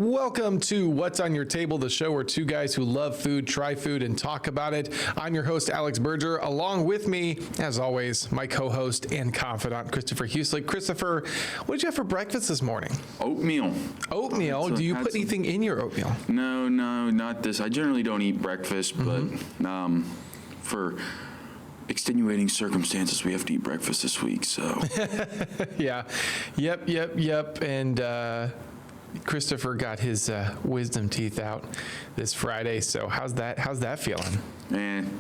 Welcome to What's on Your Table, the show where two guys who love food, try food, and talk about it. I'm your host, Alex Berger. Along with me, as always, my co-host and confidant, Christopher Huslick. Christopher, what did you have for breakfast this morning? Oatmeal. Oatmeal? Do you put anything in your oatmeal? No, not this. I generally don't eat breakfast, but for extenuating circumstances, we have to eat breakfast this week, so. Yeah. Yep. And Christopher got his wisdom teeth out this Friday, so how's that feeling?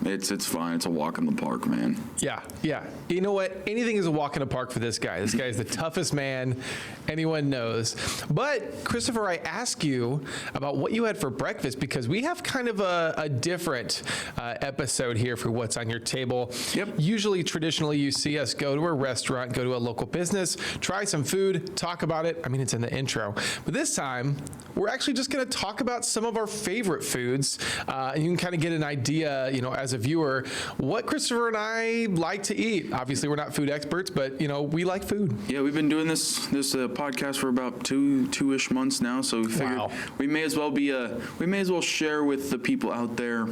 It's fine. It's a walk in the park, man. Yeah. You know what? Anything is a walk in the park for this guy. This guy is the toughest man anyone knows. But Christopher, I ask you about what you had for breakfast because we have kind of a different episode here for What's on Your Table. Yep. Usually, traditionally, you see us go to a restaurant, go to a local business, try some food, talk about it. I mean, it's in the intro. But this time, we're actually just going to talk about some of our favorite foods. And you can kind of get an idea, as a viewer, what Christopher and I like to eat. Obviously, we're not food experts, but, we like food. Yeah, we've been doing this podcast for about two-ish months now, so we figured we may as well share with the people out there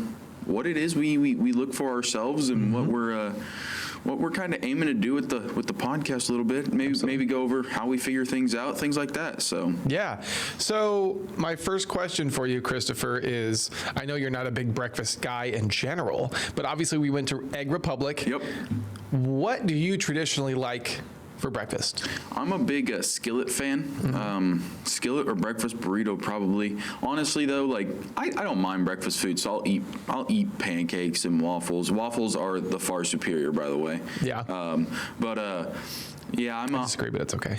what it is we look for ourselves and what we're kind of aiming to do with the podcast a little bit. Maybe go over how we figure things out, things like that. So yeah. So my first question for you, Christopher, is I know you're not a big breakfast guy in general, but obviously we went to Egg Republic. Yep. What do you traditionally like for breakfast? I'm a big skillet fan. Skillet or breakfast burrito, probably. Honestly, though, I don't mind breakfast food, so I'll eat pancakes and waffles. Waffles are the far superior, by the way. Yeah. Yeah, I disagree, but it's okay.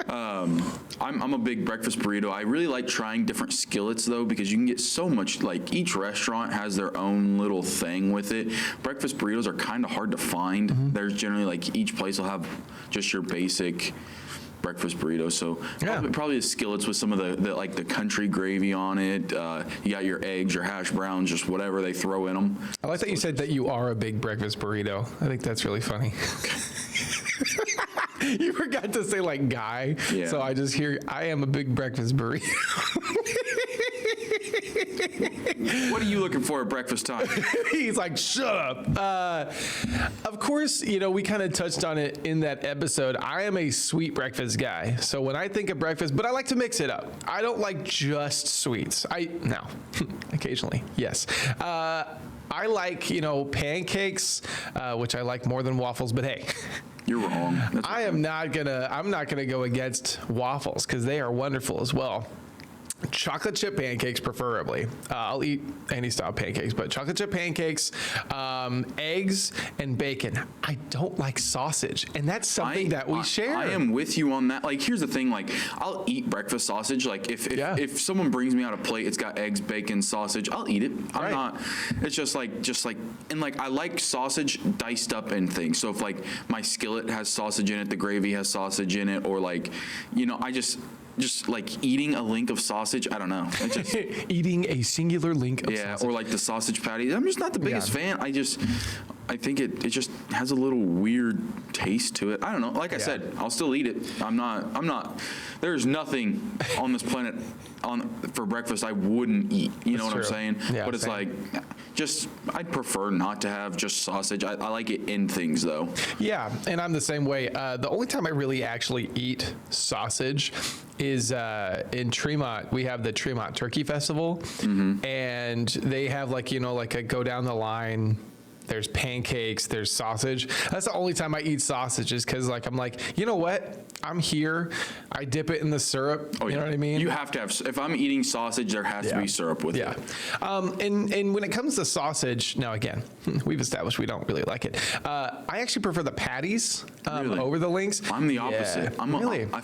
I'm a big breakfast burrito. I really like trying different skillets though, because you can get so much, each restaurant has their own little thing with it. Breakfast burritos are kind of hard to find. There's generally each place will have just your basic breakfast burrito. So probably the skillets with some of the country gravy on it. You got your eggs, your hash browns, just whatever they throw in them. I like that you said that you are a big breakfast burrito. I think that's really funny. You forgot to say guy. Yeah. So I just hear, I am a big breakfast burrito. What are you looking for at breakfast time? He's like, shut up. Of course, we kind of touched on it in that episode. I am a sweet breakfast guy. So when I think of breakfast, but I like to mix it up. I don't like just sweets. Occasionally, yes. I like, pancakes, which I like more than waffles, but hey. You're wrong. I'm not gonna go against waffles because they are wonderful as well. Chocolate chip pancakes, preferably. I'll eat any style pancakes, but chocolate chip pancakes, eggs, and bacon. I don't like sausage, and that's something that we share. I am with you on that. Here's the thing. I'll eat breakfast sausage. If someone brings me out a plate, it's got eggs, bacon, sausage. I'll eat it. I'm not. It's just and I like sausage diced up in things. So if my skillet has sausage in it, the gravy has sausage in it, or I just eating a link of sausage, I don't know. Eating a singular link of sausage. Or the sausage patty. I'm just not the biggest fan. I think it just has a little weird taste to it. I don't know. I said, I'll still eat it. I'm not, there's nothing on this planet for breakfast I wouldn't eat. You know what I'm saying? Yeah, but it's I'd prefer not to have just sausage. I like it in things though. Yeah, and I'm the same way. The only time I really actually eat sausage is in Tremont. We have the Tremont Turkey Festival, and they have a go down the line. There's pancakes, there's sausage. That's the only time I eat sausage is because I'm you know what? I'm here. I dip it in the syrup. You know what I mean? You have to have, if I'm eating sausage, there has to be syrup with it. And when it comes to sausage, now again, we've established we don't really like it. I actually prefer the patties over the links. I'm the opposite. Yeah. If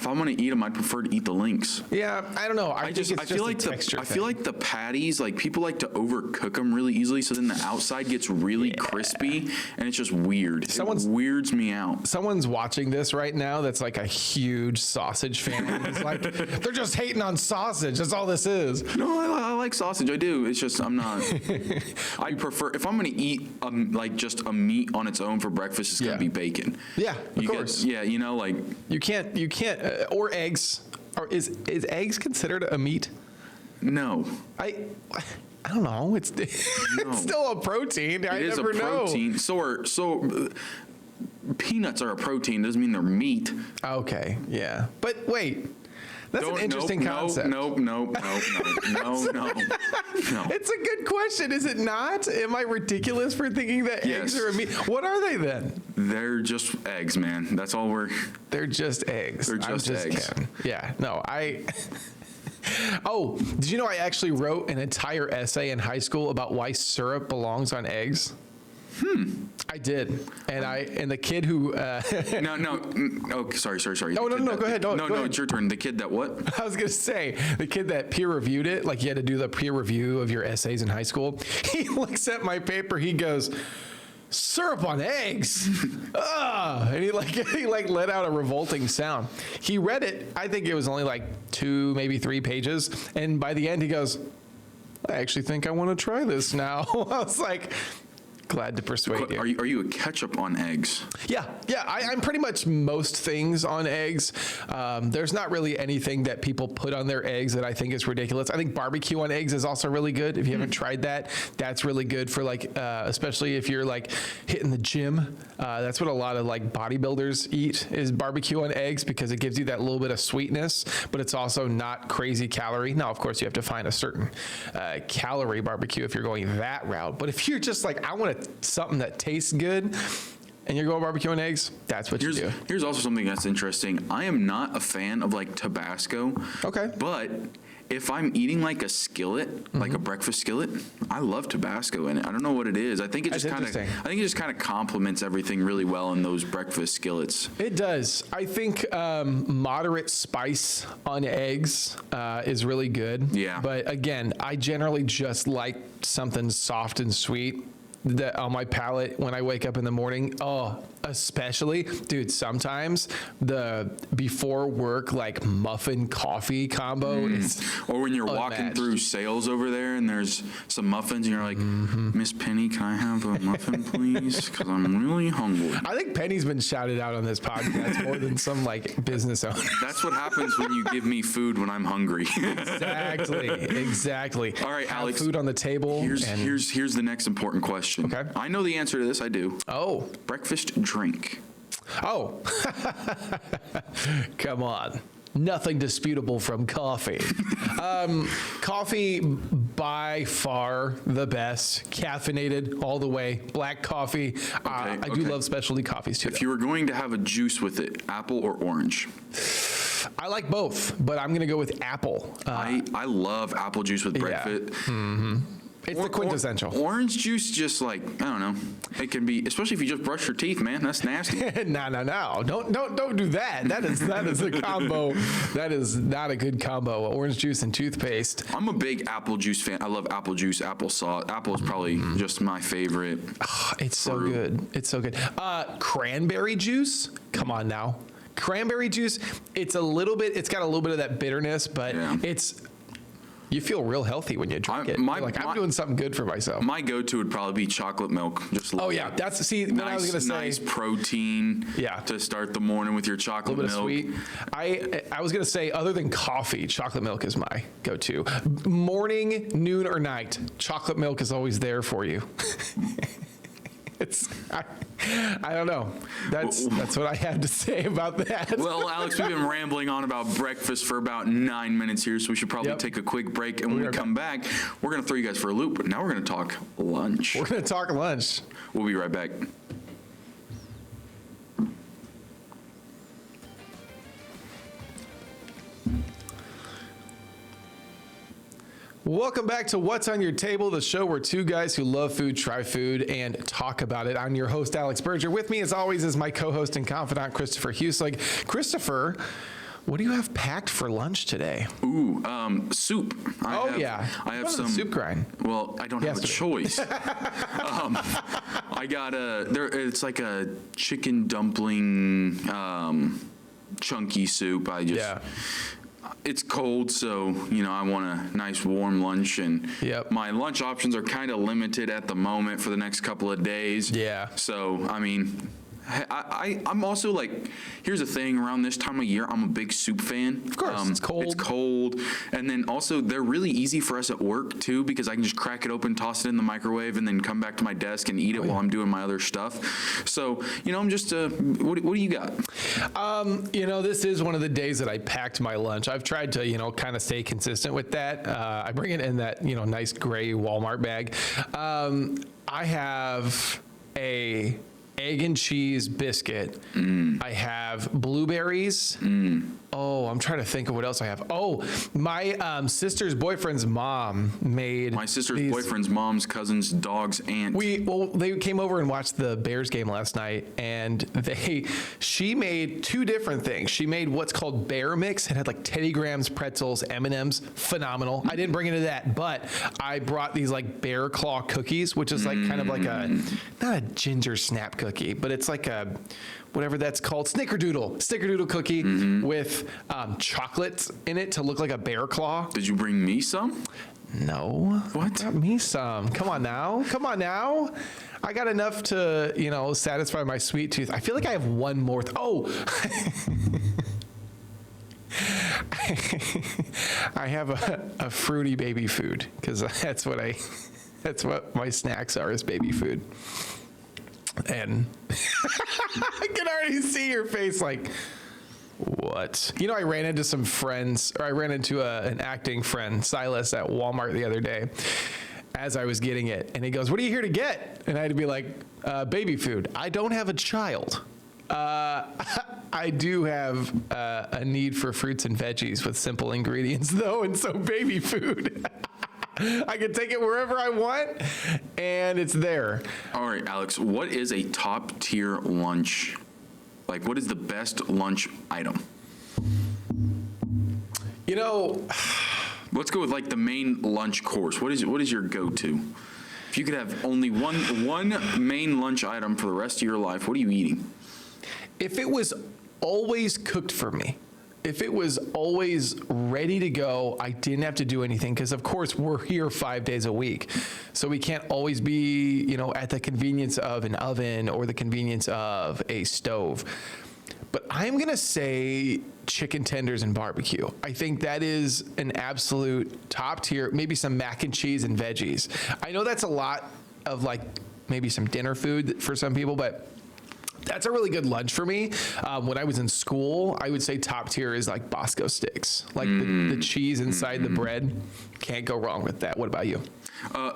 I'm going to eat them, I'd prefer to eat the links. Yeah, I don't know. I feel like the patties, people like to overcook them really easily, so then the outside gets really crispy, and it's just weird. It weirds me out. Someone's watching this right now that's a huge sausage fan. It's they're just hating on sausage. That's all this is. No, I like sausage. I do. It's just I'm not. I prefer, if I'm going to eat just a meat on its own for breakfast, it's going to be bacon. Yeah, of course. You can't or eggs. Or is eggs considered a meat? No. I don't know. It's it's still a protein. I It is a never know. protein. Peanuts are a protein. Doesn't mean they're meat. Okay, yeah. But wait, that's an interesting concept. No. It's a good question, is it not? Am I ridiculous for thinking that eggs Yes. are a meat? What are they then? They're just eggs, man. That's all we're. They're just eggs. They're just eggs. kidding. Yeah, no, Oh, did you know I actually wrote an entire essay in high school about why syrup belongs on eggs? I did, and the kid who No. Oh, sorry. Oh, no, go ahead. No, go ahead. It's your turn. The kid that what? I was gonna say the kid that peer reviewed it, like you had to do the peer review of your essays in high school. He looks at my paper. He goes, "Syrup on eggs," and he let out a revolting sound. He read it. I think it was only like 2, maybe 3 pages, and by the end he goes, "I actually think I want to try this now." I was like, glad to persuade you. Are you a ketchup on eggs? Yeah. I'm pretty much most things on eggs. There's not really anything that people put on their eggs that I think is ridiculous. I think barbecue on eggs is also really good. If you haven't tried that, that's really good for like, especially if you're like hitting the gym. That's what a lot of like bodybuilders eat is barbecue on eggs because it gives you that little bit of sweetness, but it's also not crazy calorie. Now, of course, you have to find a certain calorie barbecue if you're going that route. But if you're just like, I want something that tastes good, and you're going barbecue and eggs, that's what you do. Here's also something that's interesting. I am not a fan of like Tabasco. Okay. But if I'm eating like a skillet, like a breakfast skillet, I love Tabasco in it. I don't know what it is. I think it just kind of complements everything really well in those breakfast skillets. It does. I think moderate spice on eggs is really good. Yeah. But again, I generally just like something soft and sweet that on my palate when I wake up in the morning. Oh, especially, dude, sometimes the before work like muffin coffee combo is Or when you're walking unmatched. through sales over there and there's some muffins and you're like, Miss Penny, can I have a muffin, please? Because I'm really hungry. I think Penny's been shouted out on this podcast more than some like business owner. That's what happens when you give me food when I'm hungry. Exactly. All right, Have Alex. food on the table. Here's the next important question. Okay. I know the answer to this. I do. Oh. Breakfast drink. Oh. Come on. Nothing disputable from coffee. Coffee, by far the best. Caffeinated all the way. Black coffee. I do love specialty coffees too. If you were going to have a juice with it, apple or orange? I like both, but I'm going to go with apple. I love apple juice with breakfast. It's the quintessential. Orange juice, just like, I don't know. It can be, especially if you just brush your teeth, man. That's nasty. No. Don't do that. That is a combo. That is not a good combo. Orange juice and toothpaste. I'm a big apple juice fan. I love apple juice, applesauce. Apple is probably just my favorite. It's so good. It's so good. Cranberry juice. Come on now. Cranberry juice. It's got a little bit of that bitterness, but you feel real healthy when you drink it. You're like, I'm doing something good for myself. My go-to would probably be chocolate milk. Just what I was gonna say. Nice protein. Yeah. To start the morning with your A chocolate little bit milk. of sweet. I was gonna say, other than coffee, chocolate milk is my go-to. Morning, noon, or night, chocolate milk is always there for you. I don't know. That's what I have to say about that. Well, Alex, we've been rambling on about breakfast for about 9 minutes here, so we should probably take a quick break. And when we come back, we're going to throw you guys for a loop. But now we're going to talk lunch. We're going to talk lunch. We'll be right back. Welcome back to What's on Your Table, the show where two guys who love food try food and talk about it. I'm your host, Alex Berger. With me, as always, is my co-host and confidant, Christopher Huselig. Christopher, what do you have packed for lunch today? Ooh, soup. I have some soup grind. Well, I don't have a choice. I got it's like a chicken dumpling chunky soup. It's cold, so, I want a nice warm lunch, and my lunch options are kind of limited at the moment for the next couple of days. Yeah. So, I'm also like, here's the thing, around this time of year, I'm a big soup fan. Of course, it's cold. It's cold. And then also, they're really easy for us at work, too, because I can just crack it open, toss it in the microwave, and then come back to my desk and eat it while I'm doing my other stuff. So, I'm just, what do you got? This is one of the days that I packed my lunch. I've tried to, kind of stay consistent with that. I bring it in that, nice gray Walmart bag. I have a egg and cheese biscuit. I have blueberries. Oh, I'm trying to think of what else I have. Oh, my sister's boyfriend's mom made My sister's these- boyfriend's mom's cousin's dog's aunt. They came over and watched the Bears game last night, and she made two different things. She made what's called Bear Mix. It had like Teddy Grahams, pretzels, M&Ms, phenomenal. I didn't bring it to that, but I brought these like Bear Claw cookies, which is like kind of like not a ginger snap cookie, but it's like a whatever that's called, snickerdoodle cookie with chocolate in it to look like a bear claw. Did you bring me some? No. What? Got me some. Come on now. I got enough to, satisfy my sweet tooth. I feel like I have one more. I have a fruity baby food because that's what my snacks are, is baby food. And I can already see your face like, what? I ran into some friends, or I ran into an acting friend, Silas, at Walmart the other day as I was getting it. And he goes, what are you here to get? And I had to be like, baby food. I don't have a child. I do have a need for fruits and veggies with simple ingredients, though, and so baby food. I can take it wherever I want, and it's there. All right, Alex, what is a top tier lunch? Like, what is the best lunch item? Let's go with like the main lunch course. What is your go-to? If you could have only one main lunch item for the rest of your life, what are you eating? If it was always cooked for me, if it was always ready to go, I didn't have to do anything, because of course we're here 5 days a week. So we can't always be, at the convenience of an oven or the convenience of a stove. But I'm going to say chicken tenders and barbecue. I think that is an absolute top tier, maybe some mac and cheese and veggies. I know that's a lot of like maybe some dinner food for some people, but that's a really good lunch for me. When I was in school, I would say top tier is like Bosco sticks, like the cheese inside the bread. Can't go wrong with that. What about you?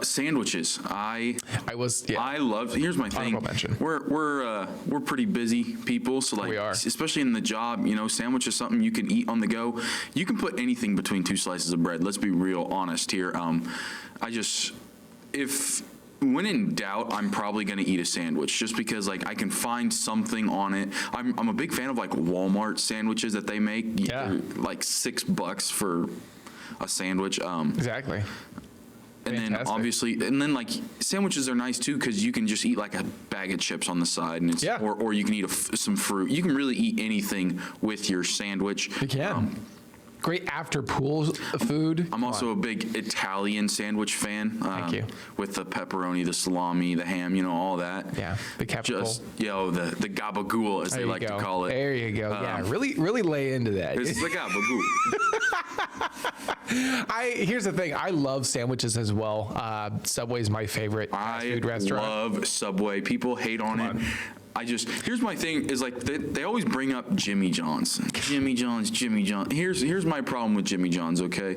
Sandwiches. I love. Here's my thing. Mention. We're pretty busy people, so like We are. especially in the job, sandwich is something you can eat on the go. You can put anything between two slices of bread. Let's be real honest here. When in doubt, I'm probably going to eat a sandwich, just because like I can find something on it. I'm a big fan of like Walmart sandwiches that they make. Yeah. They're like $6 for a sandwich. Exactly. And then Fantastic. obviously, like sandwiches are nice too, because you can just eat like a bag of chips on the side, and it's or you can eat some fruit. You can really eat anything with your sandwich. You can. Great after pool food. I'm also a big Italian sandwich fan. Thank you. With the pepperoni, the salami, the ham, all that. Yeah, the capital. Just, the gabagool, as they like to call it. There you go. Yeah, really lay into that. It's the gabagool. Here's the thing. I love sandwiches as well. Subway's my favorite fast food restaurant. I love Subway. People hate on it. Here's my thing is like they always bring up Jimmy John's. Jimmy John's. Here's my problem with Jimmy John's, okay?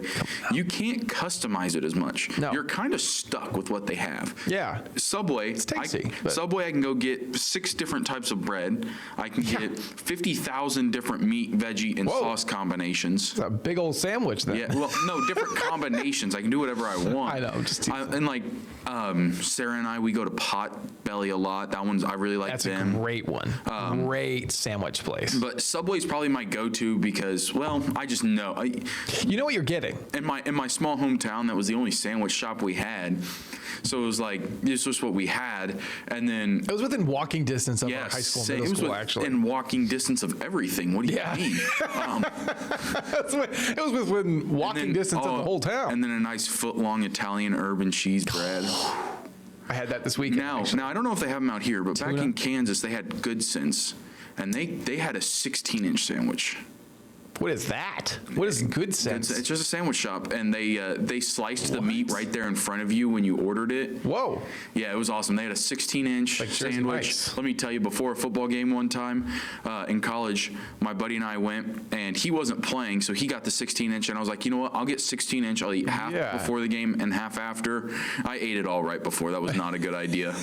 You can't customize it as much. No. You're kind of stuck with what they have. Yeah. Subway, It's tasty, but- Subway, I can go get 6 different types of bread. I can get 50,000 different meat, veggie, and sauce combinations. It's a big old sandwich then. Yeah, well, no, different combinations. I can do whatever I want. I know, just teasing. and like Sarah and I, we go to Potbelly a lot. That one's I really like That's them. a great one. Great sandwich place. But Subway's probably my go-to because, well, I just know. You know what you're getting. In my small hometown, that was the only sandwich shop we had. So it was like, this was what we had. And then... It was within walking distance of our high school, middle school, actually. In walking distance of everything. What do you mean? It was within walking distance of the whole town. And then a nice foot-long Italian herb and cheese bread. I had that this weekend. Now I don't know if they have them out here, but back Tuna? in Kansas, they had Good Sense, and they had a 16-inch sandwich. What is that? What is Good Sense? It's just a sandwich shop, and they sliced the meat right there in front of you when you ordered it. Whoa. Yeah, it was awesome. They had a 16-inch Like Jersey sandwich. Mike's. Let me tell you, before a football game one time in college, my buddy and I went, and he wasn't playing, so he got the 16-inch, and I was like, you know what? I'll get 16-inch. I'll eat half Yeah. before the game and half after. I ate it all right before. That was not a good idea.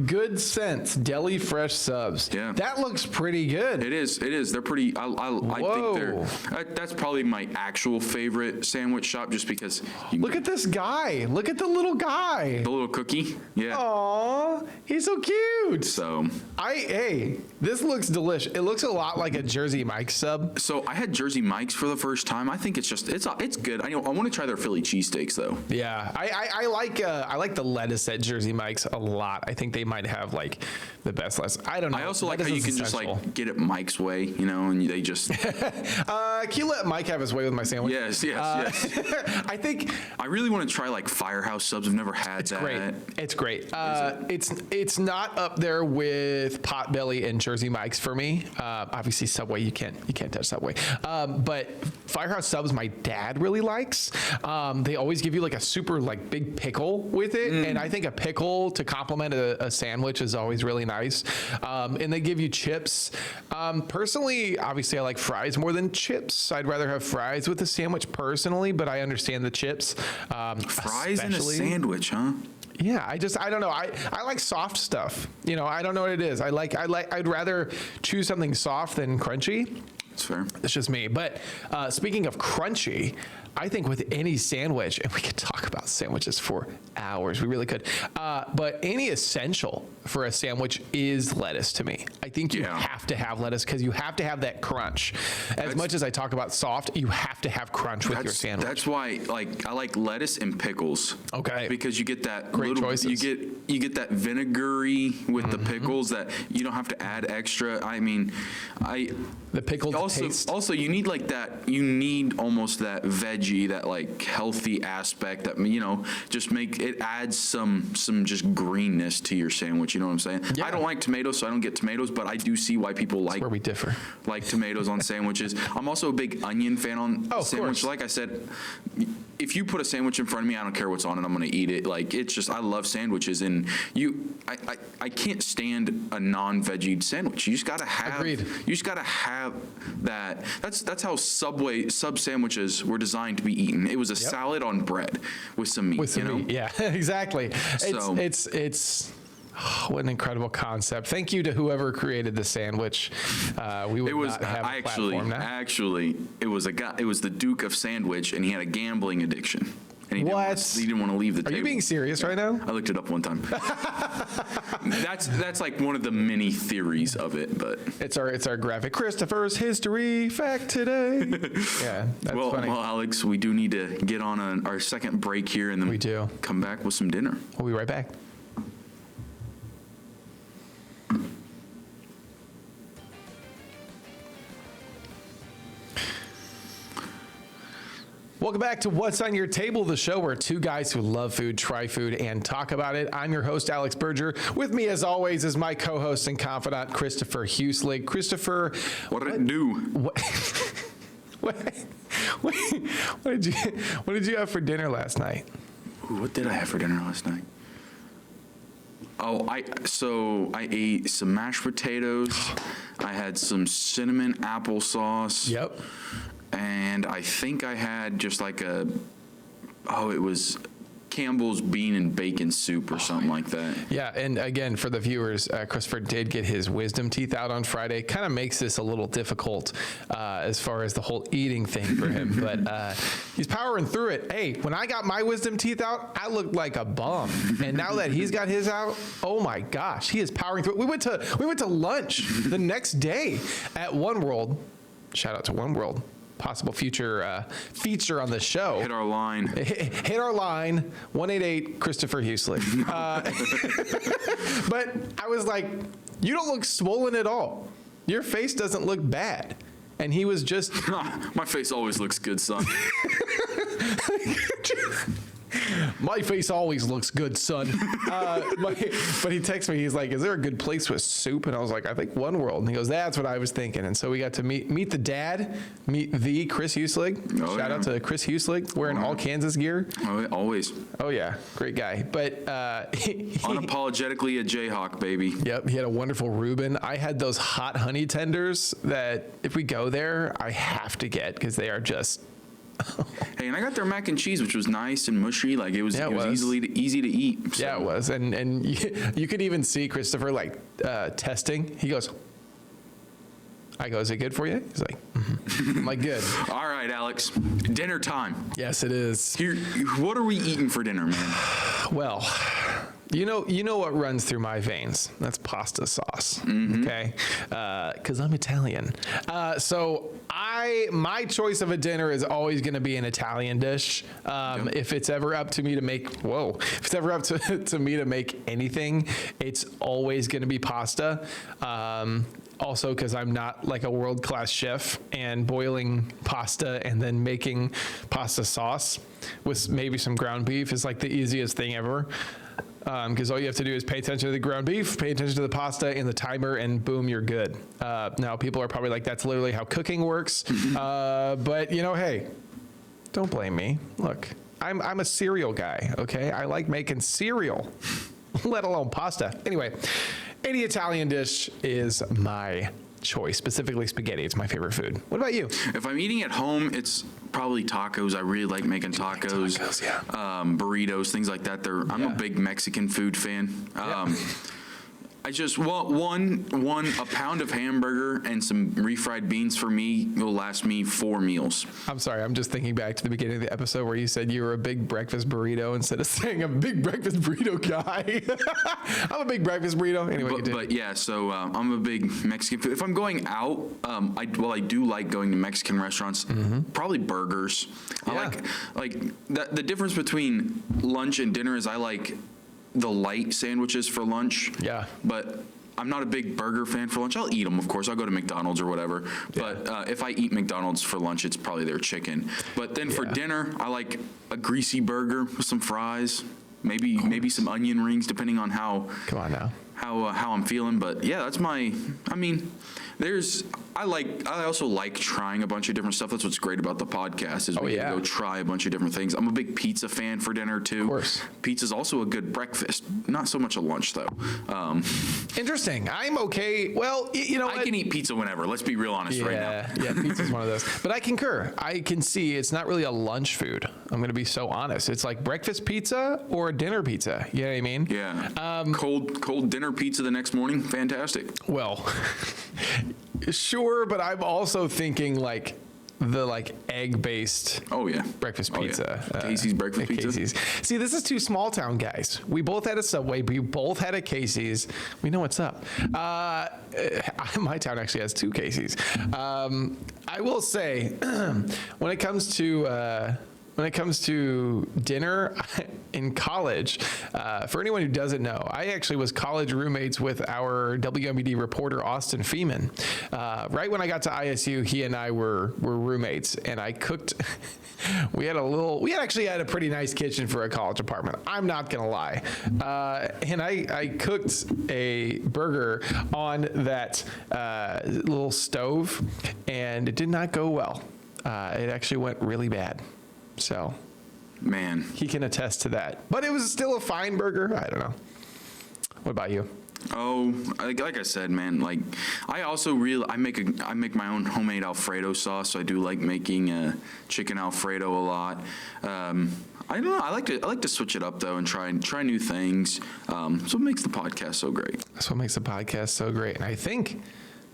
Good Sense Deli Fresh Subs. Yeah. That looks pretty good. It is. They're pretty. I think they're. That's probably my actual favorite sandwich shop, just because. Look at this guy. Look at the little guy. the little cookie. Yeah. Aw, he's so cute. So. Hey, this looks delicious. It looks a lot like a Jersey Mike's sub. So I had Jersey Mike's for the first time. I think it's good. I want to try their Philly cheesesteaks though. Yeah, I like the lettuce at Jersey Mike's a lot. I think they might have like the best lettuce. I don't know. I also like how Lettuce you is can essential. just like get it Mike's way, and they just. Can you let Mike have his way with my sandwich? Yes. I think I really want to try like Firehouse subs. I've never had that. great. It's great. It's not up there with Potbelly and Jersey Mike's for me. Obviously Subway you can't touch Subway. But Firehouse subs my dad really likes. They always give you like a super like big pickle with it, and I think a pickle to complement a sandwich is always really nice. And they give you chips. Personally, obviously I like fries more than chips. I'd rather have fries with a sandwich personally, but I understand the chips. Fries in a especially- sandwich, huh? Yeah, I don't know. I like soft stuff. I don't know what it is. I'd rather choose something soft than crunchy. That's fair. It's just me. But speaking of crunchy, I think with any sandwich, and we could talk about sandwiches for hours, we really could. But any essential for a sandwich is lettuce to me. I think you have to have lettuce because you have to have that crunch. As much as I talk about soft, you have to have crunch with your sandwich. That's why, I like lettuce and pickles. Okay. Because you get that Great choices. You get that vinegary with the pickles that you don't have to add extra. I mean, The pickled also taste. also you need like that. You need almost that veggie, that like healthy aspect that just make it adds some just greenness to your sandwich. You know what I'm saying? Yeah. I don't like tomatoes, so I don't get tomatoes, but I do see why people like where we differ. like tomatoes on sandwiches. I'm also a big onion fan on of sandwich. course. Like I said, if you put a sandwich in front of me, I don't care what's on it, I'm going to eat it. Like, it's just, I love sandwiches, and I can't stand a non-veggie sandwich. You just got to have, Agreed. You just got to have that. That's how Subway sub sandwiches were designed to be eaten. It was a salad on bread with some meat. With some meat. Yeah, exactly. So- It's what an incredible concept. Thank you to whoever created the sandwich. We would It was not have a platform now. actually it was the Duke of Sandwich, and he had a gambling addiction. And he didn't want to leave the Are table. you being serious right now? I looked it up one time. That's like one of the many theories of it, but It's our graphic. Christopher's history fact today. Yeah, that's funny. well, Alex, we do need to get on our second break here, and then We do. come back with some dinner. We'll be right back. Welcome back to What's on Your Table, the show where two guys who love food, try food, and talk about it. I'm your host, Alex Berger. With me, as always, is my co-host and confidant, Christopher Huselig. Christopher, What did it do? what did you have for dinner last night? Ooh, what did I have for dinner last night? Oh, I ate some mashed potatoes. I had some cinnamon applesauce. Yep. And I think I had just like it was Campbell's bean and bacon soup or something like that. Yeah, and again, for the viewers, Christopher did get his wisdom teeth out on Friday. Kind of makes this a little difficult as far as the whole eating thing for him, but he's powering through it. Hey, when I got my wisdom teeth out, I looked like a bum, and now that he's got his out, oh my gosh, he is powering through it. We went to lunch the next day at One World. Shout out to One World. Possible future feature on the show. Hit our line. Hit our line, 188 Christopher Huselig. But I was like, you don't look swollen at all. Your face doesn't look bad. And he was just, My face always looks good, son. My face always looks good, son. But he texts me. He's like, "Is there a good place with soup?" And I was like, "I think One World." And he goes, "That's what I was thinking." And so we got to meet the dad, meet the Chris Huselig. Oh, Shout out to Chris Huselig, wearing all Kansas gear. Oh, always. Oh yeah, great guy. But Unapologetically a Jayhawk, baby. Yep, he had a wonderful Reuben. I had those hot honey tenders that if we go there, I have to get because they are just. Hey, and I got their mac and cheese, which was nice and mushy. Like it was easy to eat. So. Yeah, it was, and you could even see Christopher like testing. He goes. I go, "Is it good for you?" He's like, "Mm-hmm." I'm like, "Good." All right, Alex, dinner time. Yes, it is. Here, what are we eating for dinner, man? Well, you know what runs through my veins? That's pasta sauce. Okay, because I'm Italian. So my choice of a dinner is always going to be an Italian dish. If it's ever up to me to make, if it's ever up to me to make anything, it's always going to be pasta. Also, because I'm not like a world-class chef, and boiling pasta and then making pasta sauce with maybe some ground beef is like the easiest thing ever. Because all you have to do is pay attention to the ground beef, pay attention to the pasta and the timer, and boom, you're good. Now, people are probably like, that's literally how cooking works. But, hey, don't blame me. Look, I'm a cereal guy, okay? I like making cereal, let alone pasta. Anyway, any Italian dish is my choice, specifically spaghetti. It's my favorite food. What about you? If I'm eating at home, it's probably tacos. I really like making tacos. Burritos, things like that. I'm a big Mexican food fan. I just want a pound of hamburger and some refried beans for me will last me 4 meals. I'm sorry, I'm just thinking back to the beginning of the episode where you said you were a big breakfast burrito instead of saying I'm a big breakfast burrito guy. I'm a big breakfast burrito. Anyway, but yeah, so I'm a big Mexican food. If I'm going out, I do like going to Mexican restaurants. Probably burgers. Yeah. I like the difference between lunch and dinner is I like the light sandwiches for lunch. Yeah. But I'm not a big burger fan for lunch. I'll eat them, of course. I'll go to McDonald's or whatever. Yeah. But if I eat McDonald's for lunch, it's probably their chicken. But then for dinner, I like a greasy burger with some fries, maybe some onion rings, depending on how. Come on now. How I'm feeling. But yeah, that's my. I mean, I also like trying a bunch of different stuff. That's what's great about the podcast is we get to go try a bunch of different things. I'm a big pizza fan for dinner too. Of course. Pizza's also a good breakfast. Not so much a lunch though. Interesting. I'm okay. Well, I can eat pizza whenever. Let's be real honest right now. Yeah, pizza's one of those. But I concur. I can see it's not really a lunch food. I'm going to be so honest. It's like breakfast pizza or dinner pizza. You know what I mean? Yeah. Cold dinner pizza the next morning. Fantastic. Well, sure, but I'm also thinking like the egg-based breakfast pizza. Yeah. Casey's breakfast pizza. Casey's. See, this is 2 small town guys. We both had a Subway. We both had a Casey's. We know what's up. My town actually has 2 Casey's. I will say, when it comes to dinner in college, for anyone who doesn't know, I actually was college roommates with our WMBD reporter, Austin Feeman. Right when I got to ISU, he and I were roommates, and I cooked. We actually had a pretty nice kitchen for a college apartment. I'm not going to lie. And I cooked a burger on that little stove, and it did not go well. It actually went really bad. So, man, he can attest to that. But it was still a fine burger. I don't know. What about you? Oh, like I said, man. Like I also I make my own homemade Alfredo sauce. So I do like making chicken Alfredo a lot. I don't know. I like to switch it up though and try new things. So it makes the podcast so great. That's what makes the podcast so great. And I think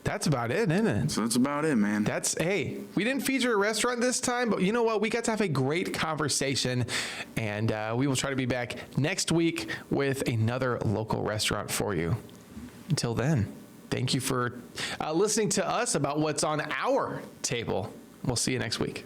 that's about it, isn't it? So that's about it, man. Hey, we didn't feature a restaurant this time, but you know what? We got to have a great conversation, and we will try to be back next week with another local restaurant for you. Until then, thank you for listening to us about what's on our table. We'll see you next week.